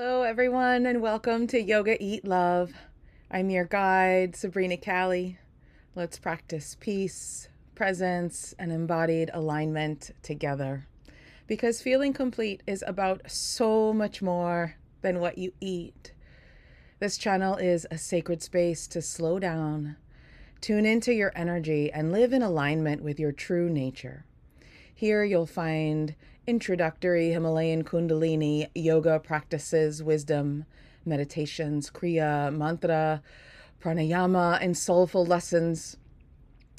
Hello, everyone, and welcome to Yoga Eat Love. I'm your guide, Sabrina Callie. Let's practice peace, presence, and embodied alignment together. Because feeling complete is about so much more than what you eat. This channel is a sacred space to slow down, tune into your energy, and live in alignment with your true nature. Here you'll find introductory Himalayan Kundalini yoga practices, wisdom, meditations, kriya, mantra, pranayama, and soulful lessons,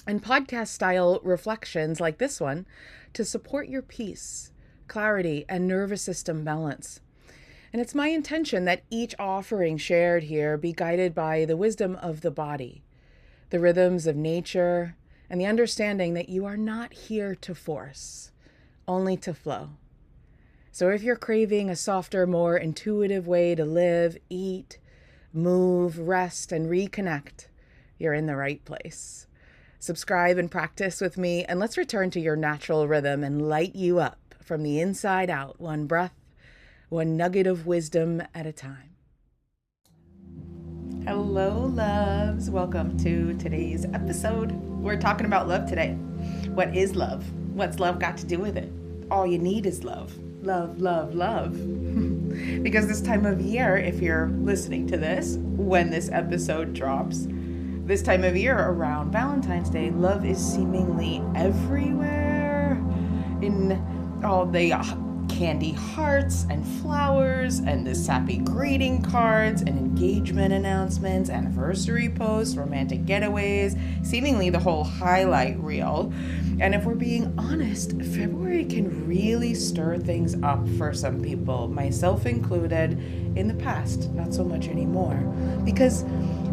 and podcast style reflections like this one to support your peace, clarity, and nervous system balance. And it's my intention that each offering shared here be guided by the wisdom of the body, the rhythms of nature, and the understanding that you are not here to force, only to flow. So if you're craving a softer, more intuitive way to live, eat, move, rest, and reconnect, you're in the right place. Subscribe and practice with me, and let's return to your natural rhythm and light you up from the inside out, one breath, one nugget of wisdom at a time. Hello, loves. Welcome to today's episode. We're talking about love today. What is love? What's love got to do with it? All you need is love. Love, love, love. Because this time of year, if you're listening to this, when this episode drops, this time of year around Valentine's Day, love is seemingly everywhere in all the candy hearts and flowers and the sappy greeting cards and engagement announcements, anniversary posts, romantic getaways, seemingly the whole highlight reel. And if we're being honest, February can really stir things up for some people, myself included, in the past, not so much anymore. Because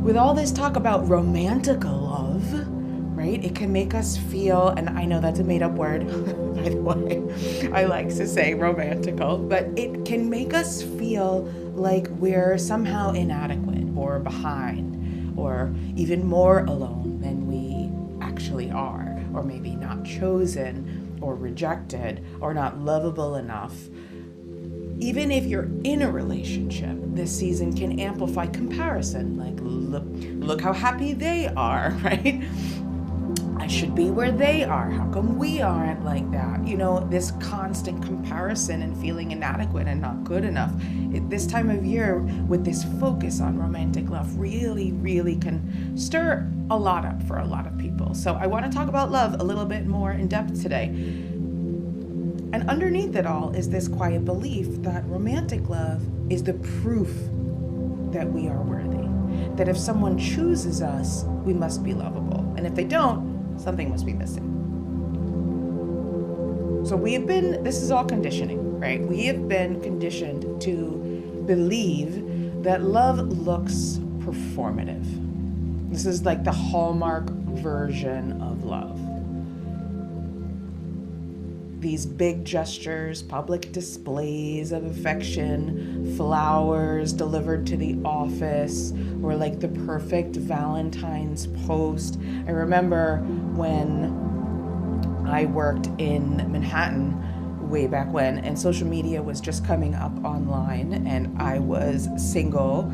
with all this talk about romantic love, right, it can make us feel, and I know that's a made-up word, by the way, I like to say romantical, but it can make us feel like we're somehow inadequate or behind or even more alone than we actually are, or maybe not chosen or rejected or not lovable enough. Even if you're in a relationship, this season can amplify comparison, like look how happy they are, right? I should be where they are. How come we aren't like that? You know, this constant comparison and feeling inadequate and not good enough. This time of year, with this focus on romantic love, really, really can stir a lot up for a lot of people. So I want to talk about love a little bit more in depth today. And underneath it all is this quiet belief that romantic love is the proof that we are worthy. That if someone chooses us, we must be lovable. And if they don't, something must be missing. So this is all conditioning, right? We have been conditioned to believe that love looks performative. This is like the hallmark version of love. These big gestures, public displays of affection, flowers delivered to the office, or like the perfect Valentine's post. I remember when I worked in Manhattan way back when, and social media was just coming up online, and I was single,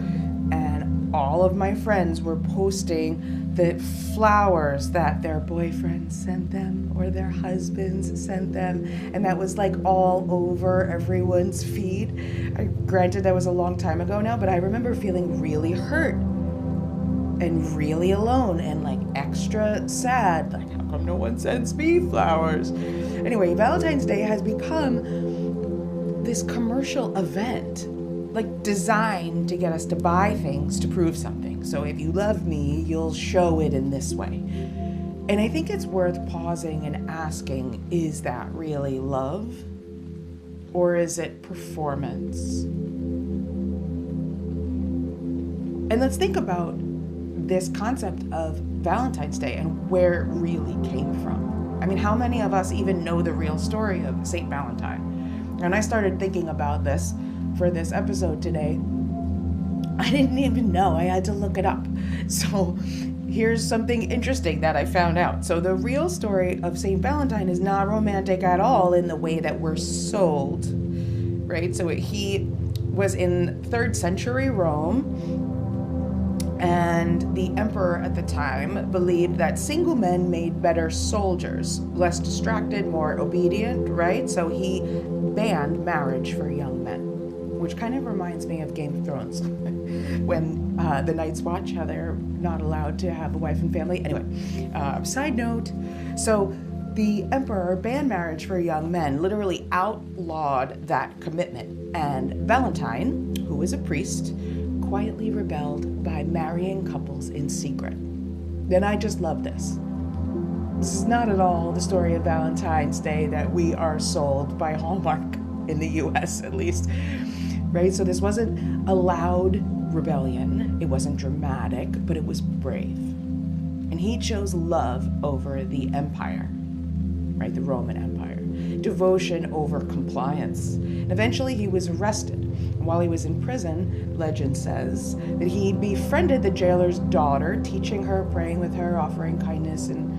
and all of my friends were posting the flowers that their boyfriends sent them or their husbands sent them, and that was like all over everyone's feed. Granted, that was a long time ago now, but I remember feeling really hurt and really alone and like extra sad, like how come no one sends me flowers? Anyway, Valentine's Day has become this commercial event, like designed to get us to buy things to prove something. So if you love me, you'll show it in this way. And I think it's worth pausing and asking, is that really love? Or is it performance? And let's think about this concept of Valentine's Day and where it really came from. I mean, how many of us even know the real story of Saint Valentine? And I started thinking about this for this episode today. I didn't even know. I had to look it up. So here's something interesting that I found out. So the real story of Saint Valentine is not romantic at all in the way that we're sold, right? So he was in 3rd century Rome, and the emperor at the time believed that single men made better soldiers, less distracted, more obedient, right? So he banned marriage for young men, which kind of reminds me of Game of Thrones when the Night's Watch, how they're not allowed to have a wife and family. Anyway, side note, so the emperor banned marriage for young men, literally outlawed that commitment. And Valentine, who was a priest, quietly rebelled by marrying couples in secret. And I just love this. This is not at all the story of Valentine's Day that we are sold by Hallmark, in the US at least, right? So this wasn't a loud rebellion. It wasn't dramatic, but it was brave. And he chose love over the empire, right? The Roman Empire. Devotion over compliance. And eventually he was arrested. And while he was in prison, legend says that he befriended the jailer's daughter, teaching her, praying with her, offering kindness, and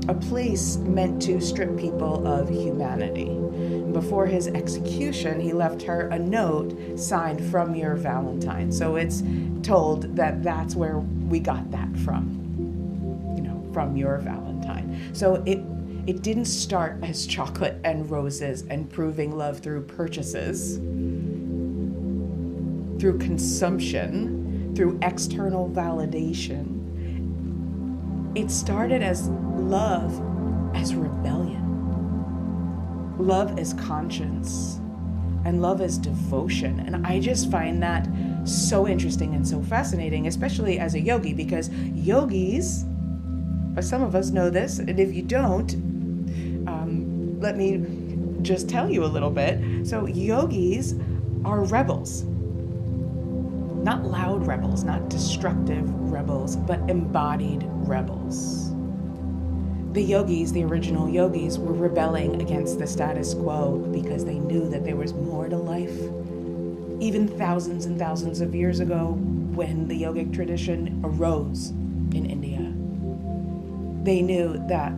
a place meant to strip people of humanity. And before his execution, he left her a note signed "From your Valentine." So it's told that that's where we got that from, from your Valentine. So it didn't start as chocolate and roses and proving love through purchases, through consumption, through external validation. It started as love as rebellion, love as conscience, and love as devotion. And I just find that so interesting and so fascinating, especially as a yogi, because yogis, some of us know this, and if you don't, let me just tell you a little bit. So yogis are rebels. Not loud rebels, not destructive rebels, but embodied rebels. The yogis, the original yogis, were rebelling against the status quo because they knew that there was more to life. Even thousands and thousands of years ago, when the yogic tradition arose in India, they knew that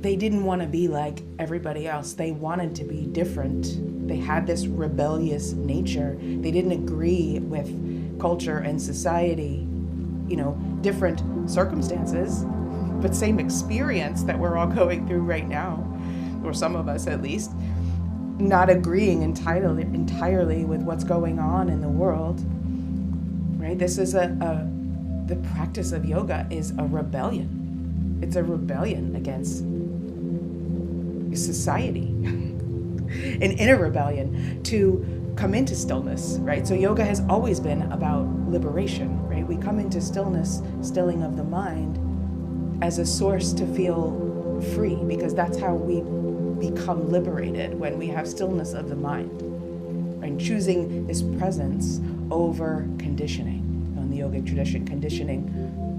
they didn't want to be like everybody else. They wanted to be different. They had this rebellious nature. They didn't agree with culture and society, different circumstances, but same experience that we're all going through right now, or some of us at least, not agreeing entirely with what's going on in the world, right? This is the practice of yoga is a rebellion. It's a rebellion against society, an inner rebellion to come into stillness, right? So yoga has always been about liberation, right? We come into stillness, stilling of the mind, as a source to feel free, because that's how we become liberated, when we have stillness of the mind, right? Choosing this presence over conditioning. In the yogic tradition, conditioning,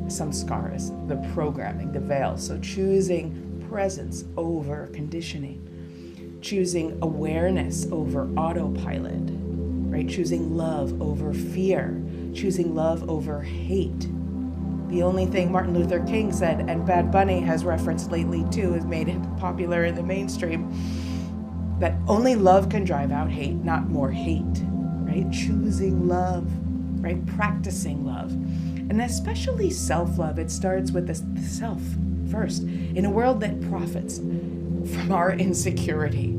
samskaras, the programming, the veil. So choosing presence over conditioning, choosing awareness over autopilot, right? Choosing love over fear, choosing love over hate. The only thing Martin Luther King said, and Bad Bunny has referenced lately too, has made it popular in the mainstream, that only love can drive out hate, not more hate, right? Choosing love, right? Practicing love. And especially self-love. It starts with the self first. In a world that profits from our insecurity,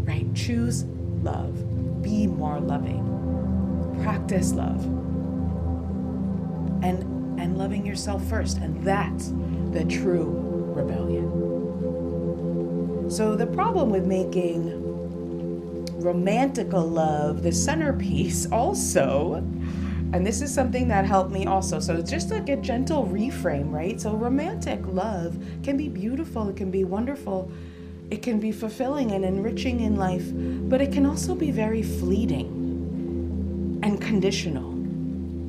right? Choose love. Be more loving. Practice love. And loving yourself first. And that's the true rebellion. So the problem with making romantical love the centerpiece also, and this is something that helped me also, so it's just like a gentle reframe, right? So romantic love can be beautiful, it can be wonderful, it can be fulfilling and enriching in life, but it can also be very fleeting and conditional,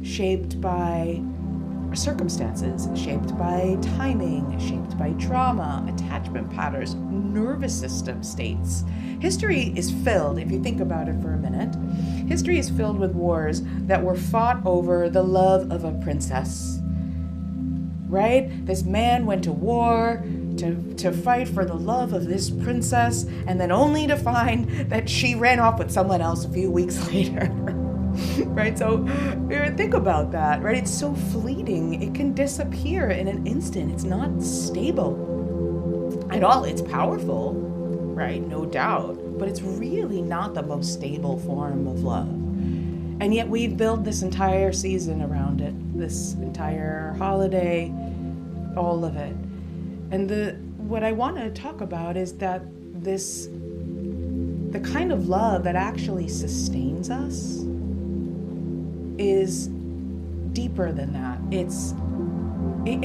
shaped by circumstances, shaped by timing, shaped by trauma, attachment patterns, nervous system states. History is filled, if you think about it for a minute, history is filled with wars that were fought over the love of a princess, right? This man went to war to fight for the love of this princess, and then only to find that she ran off with someone else a few weeks later. Right? So think about that, right? It's so fleeting. It can disappear in an instant. It's not stable at all. It's powerful, right? No doubt. But it's really not the most stable form of love. And yet we've built this entire season around it, this entire holiday, all of it. And what I want to talk about is that the kind of love that actually sustains us is deeper than that. It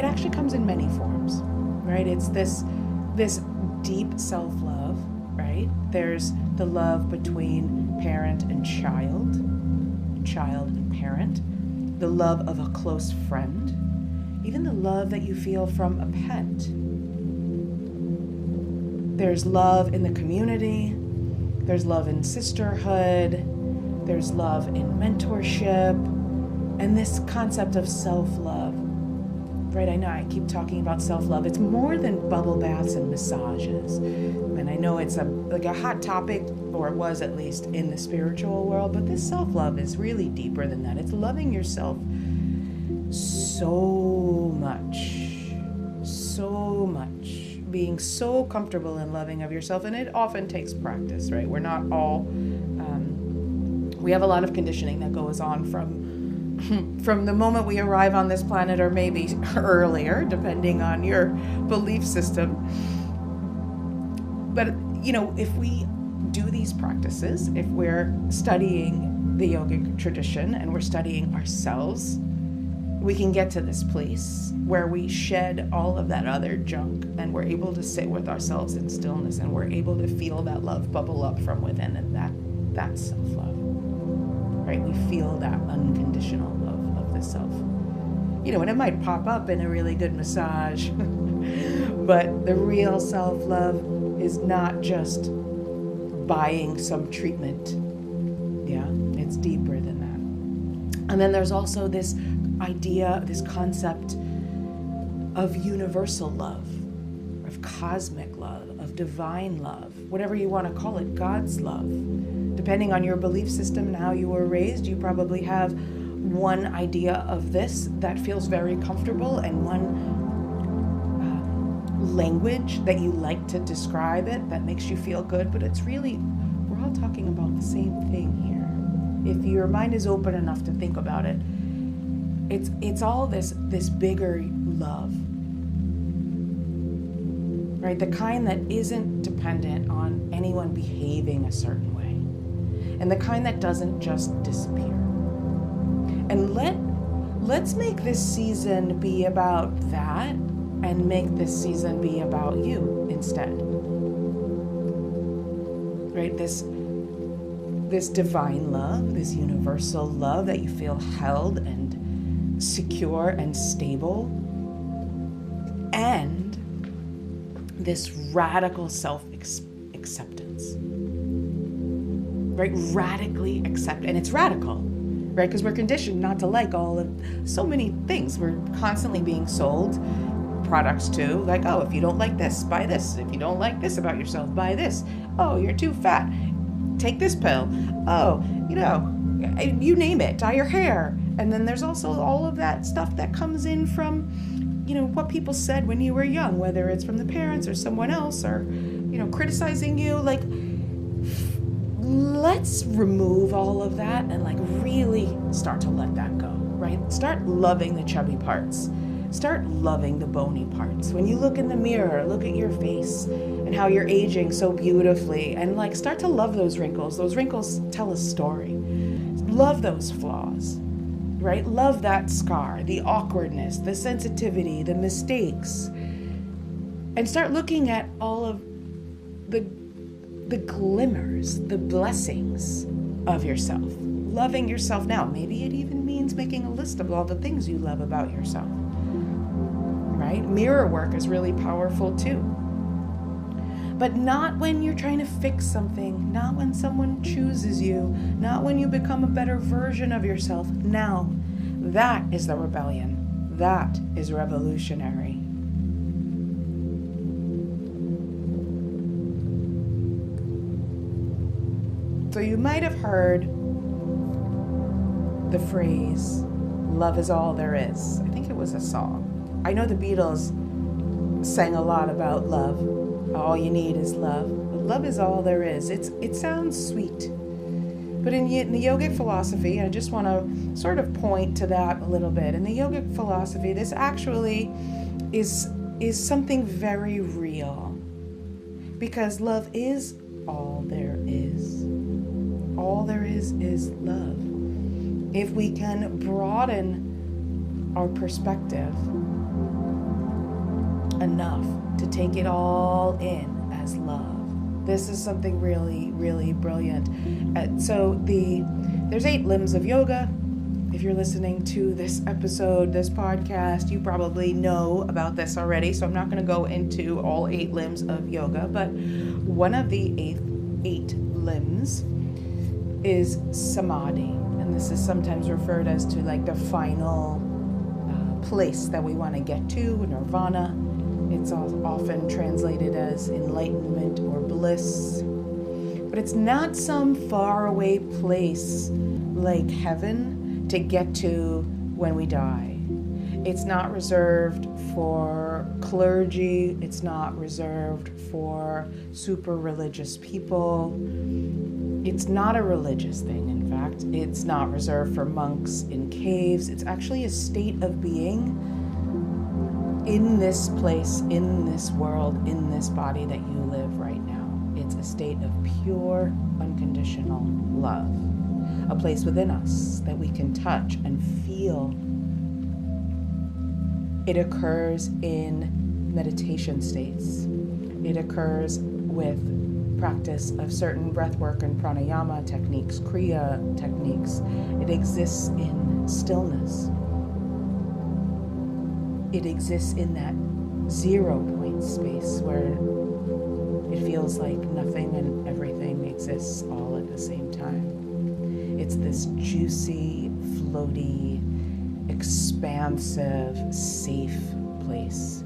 actually comes in many forms, right? It's this deep self-love, right? There's the love between parent and child and parent, the love of a close friend, even the love that you feel from a pet. There's love in the community, there's love in sisterhood, there's love in mentorship, and this concept of self-love, right? I know I keep talking about self-love. It's more than bubble baths and massages. And I know it's a hot topic, or it was at least in the spiritual world, but this self-love is really deeper than that. It's loving yourself so much, being so comfortable in loving of yourself. And it often takes practice, right? We're not all, we have a lot of conditioning that goes on from the moment we arrive on this planet, or maybe earlier, depending on your belief system. But, if we do these practices, if we're studying the yogic tradition and we're studying ourselves, we can get to this place where we shed all of that other junk, and we're able to sit with ourselves in stillness, and we're able to feel that love bubble up from within, and that's self-love, right? We feel that unconditional love of the self. And it might pop up in a really good massage, but the real self-love is not just buying some treatment. Yeah, it's deeper than that. And then there's also this idea, this concept of universal love, of cosmic love, of divine love, whatever you want to call it, God's love. Depending on your belief system and how you were raised, you probably have one idea of this that feels very comfortable, and one language that you like to describe it that makes you feel good. But it's really, we're all talking about the same thing here. If your mind is open enough to think about it, it's all this bigger love, right? The kind that isn't dependent on anyone behaving a certain way, and the kind that doesn't just disappear. And let's make this season be about that, and make this season be about you instead, right? This divine love, this universal love that you feel held and secure and stable, and this radical self-acceptance, right? Radically accept, and it's radical, right? Because we're conditioned not to like so many things. We're constantly being sold products too, like, oh, if you don't like this, buy this. If you don't like this about yourself, buy this. Oh, you're too fat, take this pill. Oh, you name it, dye your hair. And then there's also all of that stuff that comes in from, what people said when you were young, whether it's from the parents or someone else, or, criticizing you. Like, let's remove all of that and really start to let that go, right? Start loving the chubby parts. Start loving the bony parts. When you look in the mirror, look at your face and how you're aging so beautifully, and start to love those wrinkles. Those wrinkles tell a story. Love those flaws, right? Love that scar, the awkwardness, the sensitivity, the mistakes, and start looking at all of the glimmers, the blessings of yourself. Loving yourself now. Maybe it even means making a list of all the things you love about yourself. Right? Mirror work is really powerful too. But not when you're trying to fix something, not when someone chooses you, not when you become a better version of yourself. Now, that is the rebellion. That is revolutionary. So you might have heard the phrase, love is all there is. I think it was a song. I know the Beatles sang a lot about love. All you need is love. But love is all there is. It sounds sweet. But in the yogic philosophy, I just want to sort of point to that a little bit. In the yogic philosophy, this actually is something very real. Because love is all there is. All there is love. If we can broaden our perspective enough to take it all in as love, this is something really, really brilliant. So there's 8 limbs of yoga. If you're listening to this episode, this podcast, you probably know about this already. So I'm not going to go into all 8 limbs of yoga, but one of the 8 limbs is Samadhi. And this is sometimes referred as to like the final place that we want to get to, nirvana. It's often translated as enlightenment or bliss. But it's not some faraway place like heaven to get to when we die. It's not reserved for clergy. It's not reserved for super religious people. It's not a religious thing, in fact. It's not reserved for monks in caves. It's actually a state of being in this place, in this world, in this body that you live right now. It's a state of pure, unconditional love. A place within us that we can touch and feel. It occurs in meditation states. It occurs with practice of certain breathwork and pranayama techniques, kriya techniques. It exists in stillness. It exists in that 0 point space where it feels like nothing and everything exists all at the same time. It's this juicy, floaty, expansive, safe place.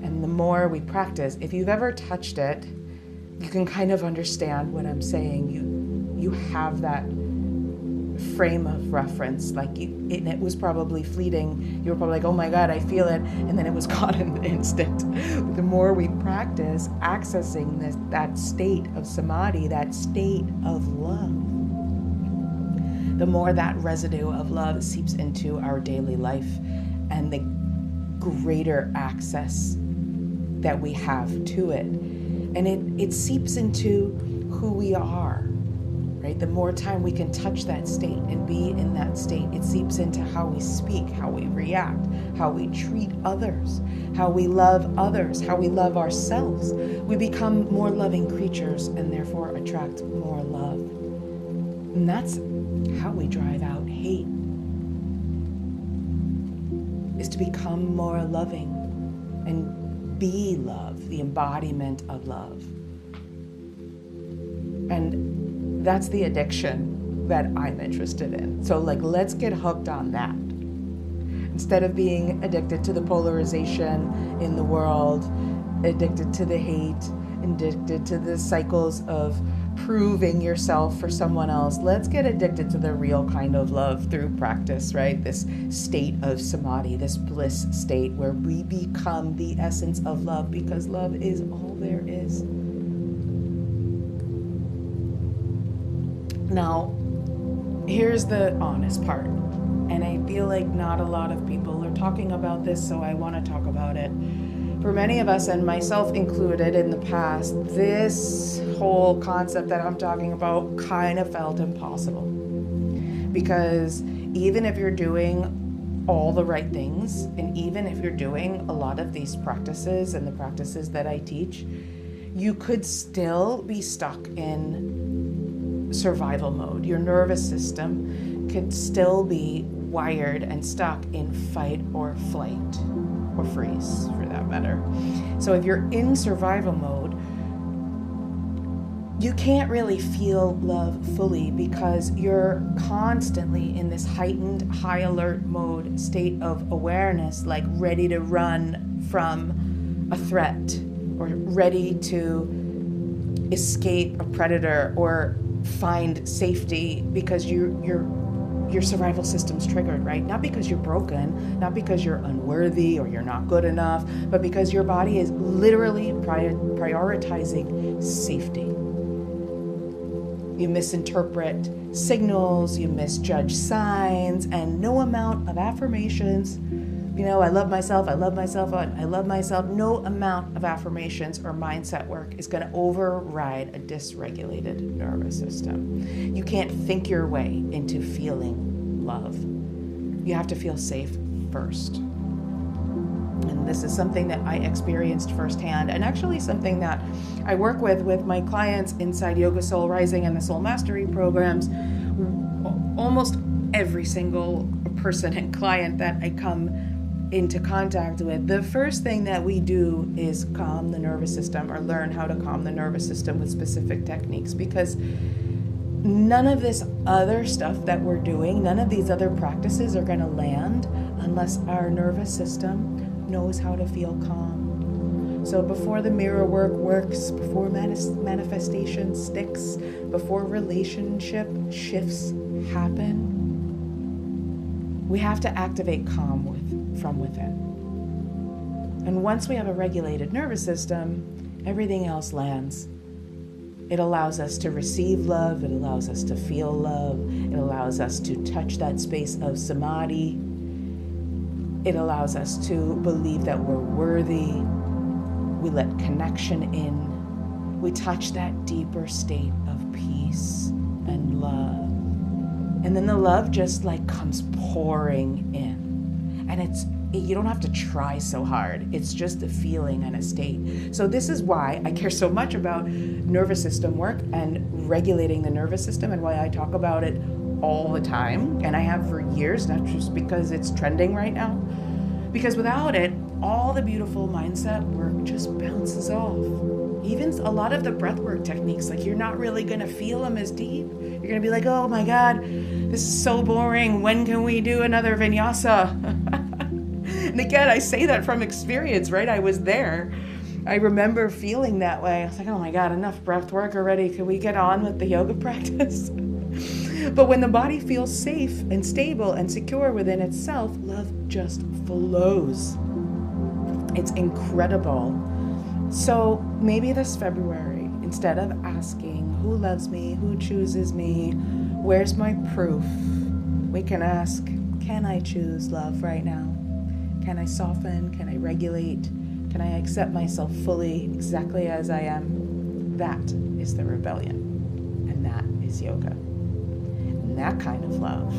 And the more we practice, if you've ever touched it, you can kind of understand what I'm saying. You have that frame of reference, like it was probably fleeting. You were probably like, oh my God, I feel it, and then it was gone in an instant. The more we practice accessing that state of samadhi, that state of love, the more that residue of love seeps into our daily life, and the greater access that we have to it. And it seeps into who we are, right? The more time we can touch that state and be in that state, it seeps into how we speak, how we react, how we treat others, how we love others, how we love ourselves. We become more loving creatures and therefore attract more love. And that's how we drive out hate, is to become more loving and be love, the embodiment of love. And that's the addiction that I'm interested in. So let's get hooked on that. Instead of being addicted to the polarization in the world, addicted to the hate, addicted to the cycles of proving yourself for someone else, let's get addicted to the real kind of love through practice, right? This state of samadhi, this bliss state where we become the essence of love, because love is all there is. Now, here's the honest part, and I feel like not a lot of people are talking about this, so I want to talk about it. For many of us, and myself included in the past, this whole concept that I'm talking about kind of felt impossible. Because even if you're doing all the right things, and even if you're doing a lot of these practices and the practices that I teach, you could still be stuck in survival mode. Your nervous system could still be wired and stuck in fight or flight, or freeze for that matter. So if you're in survival mode, you can't really feel love fully, because you're constantly in this heightened, high alert mode, state of awareness, like ready to run from a threat, or ready to escape a predator, or find safety because your survival system's triggered, right? Not because you're broken, not because you're unworthy or you're not good enough, but because your body is literally prioritizing safety. You misinterpret signals, you misjudge signs, and no amount of affirmations, I love myself, I love myself, I love myself, no amount of affirmations or mindset work is going to override a dysregulated nervous system. You can't think your way into feeling love. You have to feel safe first. And this is something that I experienced firsthand, and actually something that I work with my clients inside Yoga Soul Rising and the Soul Mastery programs. Almost every single person and client that I come into contact with, the first thing that we do is calm the nervous system, or learn how to calm the nervous system with specific techniques, because none of this other stuff that we're doing, none of these other practices are going to land unless our nervous system knows how to feel calm. So before the mirror work works, before manifestation sticks, before relationship shifts happen, we have to activate calm from within. And once we have a regulated nervous system, everything else lands. It allows us to receive love. It allows us to feel love. It allows us to touch that space of Samadhi. It allows us to believe that we're worthy. We let connection in. We touch that deeper state of peace and love. And then the love just comes pouring in. And you don't have to try so hard. It's just a feeling and a state. So this is why I care so much about nervous system work and regulating the nervous system, and why I talk about it all the time. And I have for years, not just because it's trending right now. Because without it, all the beautiful mindset work just bounces off. Even a lot of the breathwork techniques, you're not really going to feel them as deep. You're going to be like, oh my God, this is so boring. When can we do another vinyasa? And again, I say that from experience, right? I was there. I remember feeling that way. I was like, oh my God, enough breath work already. Can we get on with the yoga practice? But when the body feels safe and stable and secure within itself, love just flows. It's incredible. So maybe this February, instead of asking who loves me, who chooses me, where's my proof, we can ask, can I choose love right now? Can I soften? Can I regulate? Can I accept myself fully, exactly as I am? That is the rebellion. And that is yoga. And that kind of love,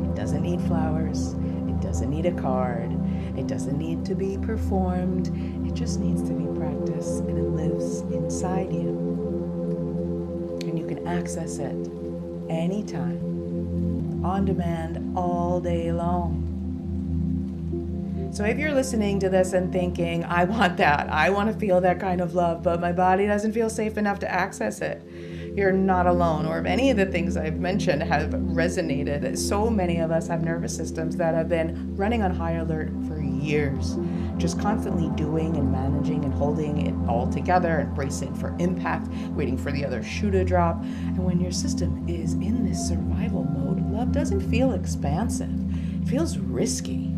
it doesn't need flowers. It doesn't need a card. It doesn't need to be performed. It just needs to be practiced, and it lives inside you. And you can access it anytime, on demand, all day long. So if you're listening to this and thinking, I want that, I want to feel that kind of love, but my body doesn't feel safe enough to access it, you're not alone. Or if any of the things I've mentioned have resonated, so many of us have nervous systems that have been running on high alert for years, just constantly doing and managing and holding it all together and bracing for impact, waiting for the other shoe to drop. And when your system is in this survival mode, love doesn't feel expansive. It feels risky.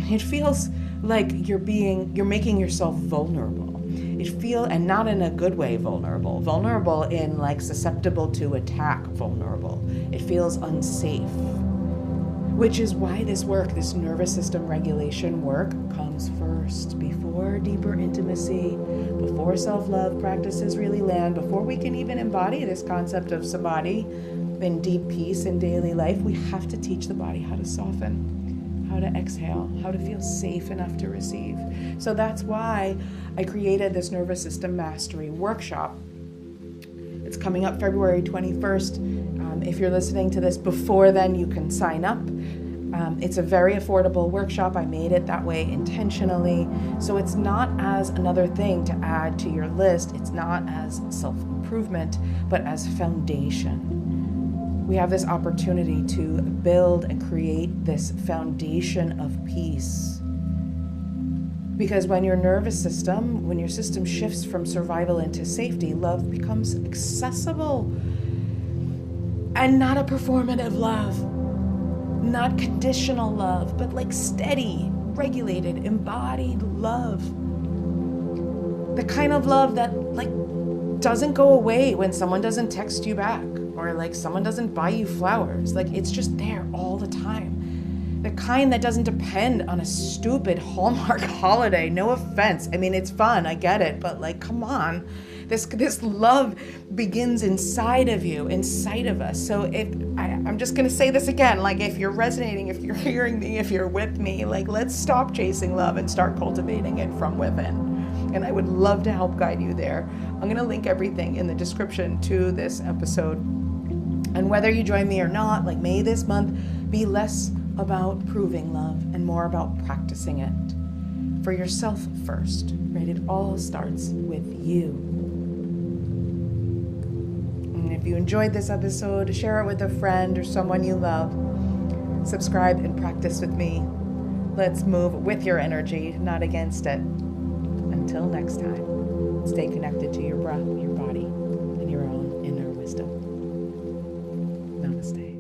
It feels like you're making yourself vulnerable. And not in a good way vulnerable in susceptible to attack vulnerable. It feels unsafe, which is why this nervous system regulation work comes first, before deeper intimacy, before self-love practices really land, before we can even embody this concept of Samadhi and deep peace in daily life. We have to teach the body how to soften, how to exhale, how to feel safe enough to receive. So that's why I created this nervous system mastery workshop. It's coming up February 21st. If you're listening to this before then, you can sign up. It's a very affordable workshop. I made it that way intentionally. So it's not as another thing to add to your list. It's not as self-improvement, but as foundation. We have this opportunity to build and create this foundation of peace. Because when your system shifts from survival into safety, love becomes accessible. And not a performative love, not conditional love, but like steady, regulated, embodied love. The kind of love that like doesn't go away when someone doesn't text you back, or like someone doesn't buy you flowers. Like it's just there all the time. The kind that doesn't depend on a stupid Hallmark holiday. No offense. I mean, it's fun. I get it. But like, come on. This love begins inside of you, inside of us. So I'm just going to say this again, like if you're resonating, if you're hearing me, if you're with me, like let's stop chasing love and start cultivating it from within. And I would love to help guide you there. I'm going to link everything in the description to this episode. And whether you join me or not, like may this month be less about proving love and more about practicing it for yourself first, right? It all starts with you. And if you enjoyed this episode, share it with a friend or someone you love. Subscribe and practice with me. Let's move with your energy, not against it. Until next time, stay connected to your breath, your body, and your own inner wisdom. Namaste.